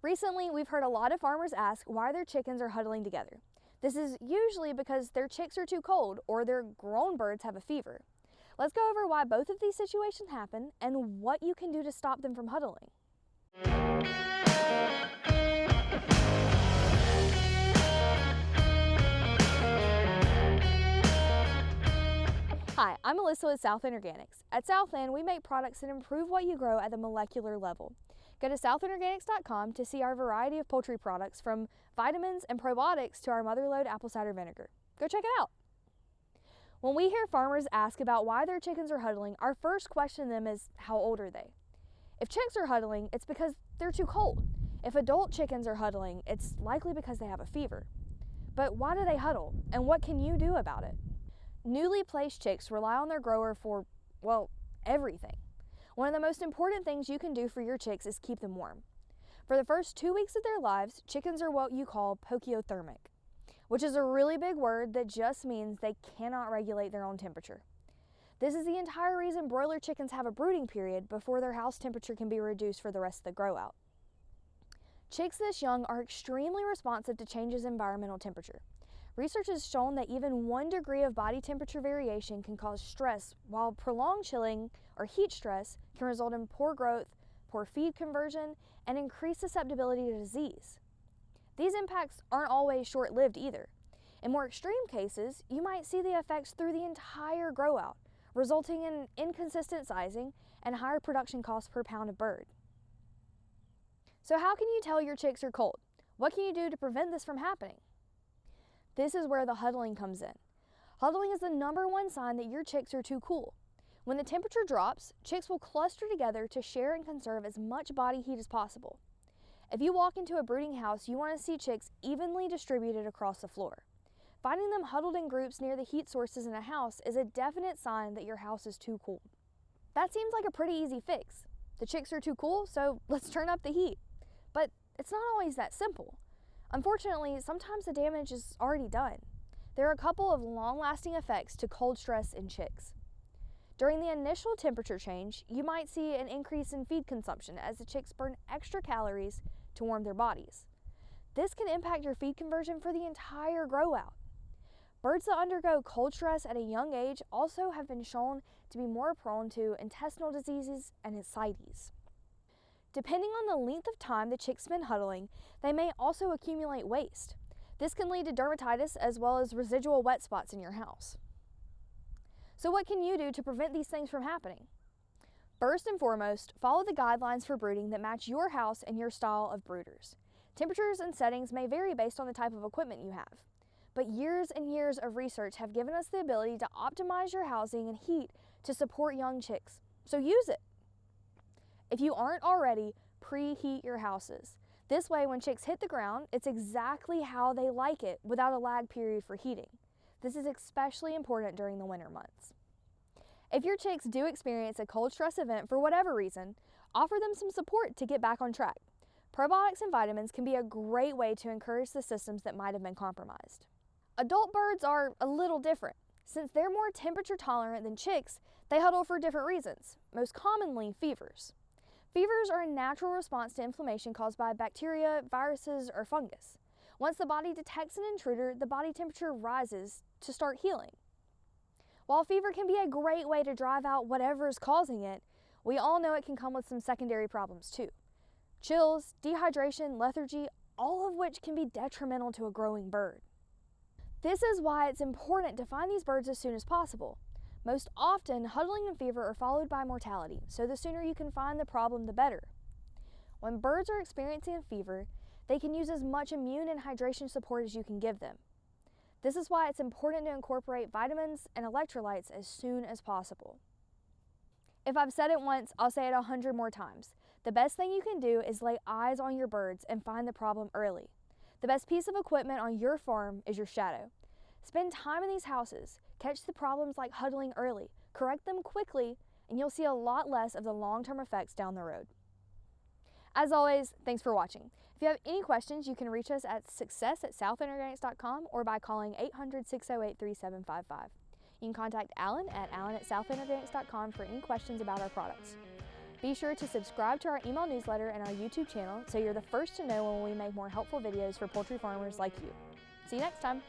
Recently, we've heard a lot of farmers ask why their chickens are huddling together. This is usually because their chicks are too cold or their grown birds have a fever. Let's go over why both of these situations happen and what you can do to stop them from huddling. Hi, I'm Melissa with Southland Organics. At Southland, we make products that improve what you grow at the molecular level. Go to southlandorganics.com to see our variety of poultry products, from vitamins and probiotics to our motherlode apple cider vinegar. Go check it out. When we hear farmers ask about why their chickens are huddling, our first question to them is, how old are they? If chicks are huddling, it's because they're too cold. If adult chickens are huddling, it's likely because they have a fever. But why do they huddle, and what can you do about it? Newly placed chicks rely on their grower for, well, everything. One of the most important things you can do for your chicks is keep them warm. For the first 2 weeks of their lives, chickens are what you call poikilotheria, which is a really big word that just means they cannot regulate their own temperature. This is the entire reason broiler chickens have a brooding period before their house temperature can be reduced for the rest of the grow out. Chicks this young are extremely responsive to changes in environmental temperature. Research has shown that even 1 degree of body temperature variation can cause stress, while prolonged chilling or heat stress can result in poor growth, poor feed conversion, and increased susceptibility to disease. These impacts aren't always short-lived either. In more extreme cases, you might see the effects through the entire grow out, resulting in inconsistent sizing and higher production costs per pound of bird. So how can you tell your chicks are cold? What can you do to prevent this from happening? This is where the huddling comes in. Huddling is the #1 sign that your chicks are too cool. When the temperature drops, chicks will cluster together to share and conserve as much body heat as possible. If you walk into a brooding house, you want to see chicks evenly distributed across the floor. Finding them huddled in groups near the heat sources in a house is a definite sign that your house is too cold. That seems like a pretty easy fix. The chicks are too cool, so let's turn up the heat. But it's not always that simple. Unfortunately, sometimes the damage is already done. There are a couple of long-lasting effects to cold stress in chicks. During the initial temperature change, you might see an increase in feed consumption as the chicks burn extra calories to warm their bodies. This can impact your feed conversion for the entire grow out. Birds that undergo cold stress at a young age also have been shown to be more prone to intestinal diseases and ascites. Depending on the length of time the chicks spend huddling, they may also accumulate waste. This can lead to dermatitis as well as residual wet spots in your house. So what can you do to prevent these things from happening? First and foremost, follow the guidelines for brooding that match your house and your style of brooders. Temperatures and settings may vary based on the type of equipment you have, but years and years of research have given us the ability to optimize your housing and heat to support young chicks, so use it. If you aren't already, preheat your houses. This way, when chicks hit the ground, it's exactly how they like it without a lag period for heating. This is especially important during the winter months. If your chicks do experience a cold stress event for whatever reason, offer them some support to get back on track. Probiotics and vitamins can be a great way to encourage the systems that might have been compromised. Adult birds are a little different. Since they're more temperature tolerant than chicks, they huddle for different reasons, most commonly fevers. Fevers are a natural response to inflammation caused by bacteria, viruses, or fungus. Once the body detects an intruder, the body temperature rises to start healing. While fever can be a great way to drive out whatever is causing it, we all know it can come with some secondary problems too. Chills, dehydration, lethargy, all of which can be detrimental to a growing bird. This is why it's important to find these birds as soon as possible. Most often, huddling and fever are followed by mortality, so the sooner you can find the problem, the better. When birds are experiencing a fever, they can use as much immune and hydration support as you can give them. This is why it's important to incorporate vitamins and electrolytes as soon as possible. If I've said it once, I'll say it 100 more times. The best thing you can do is lay eyes on your birds and find the problem early. The best piece of equipment on your farm is your shadow. Spend time in these houses, catch the problems like huddling early, correct them quickly, and you'll see a lot less of the long-term effects down the road. As always, thanks for watching. If you have any questions, you can reach us at success@southandorganics.com or by calling 800-608-3755. You can contact Alan at southandorganics.com for any questions about our products. Be sure to subscribe to our email newsletter and our YouTube channel so you're the first to know when we make more helpful videos for poultry farmers like you. See you next time.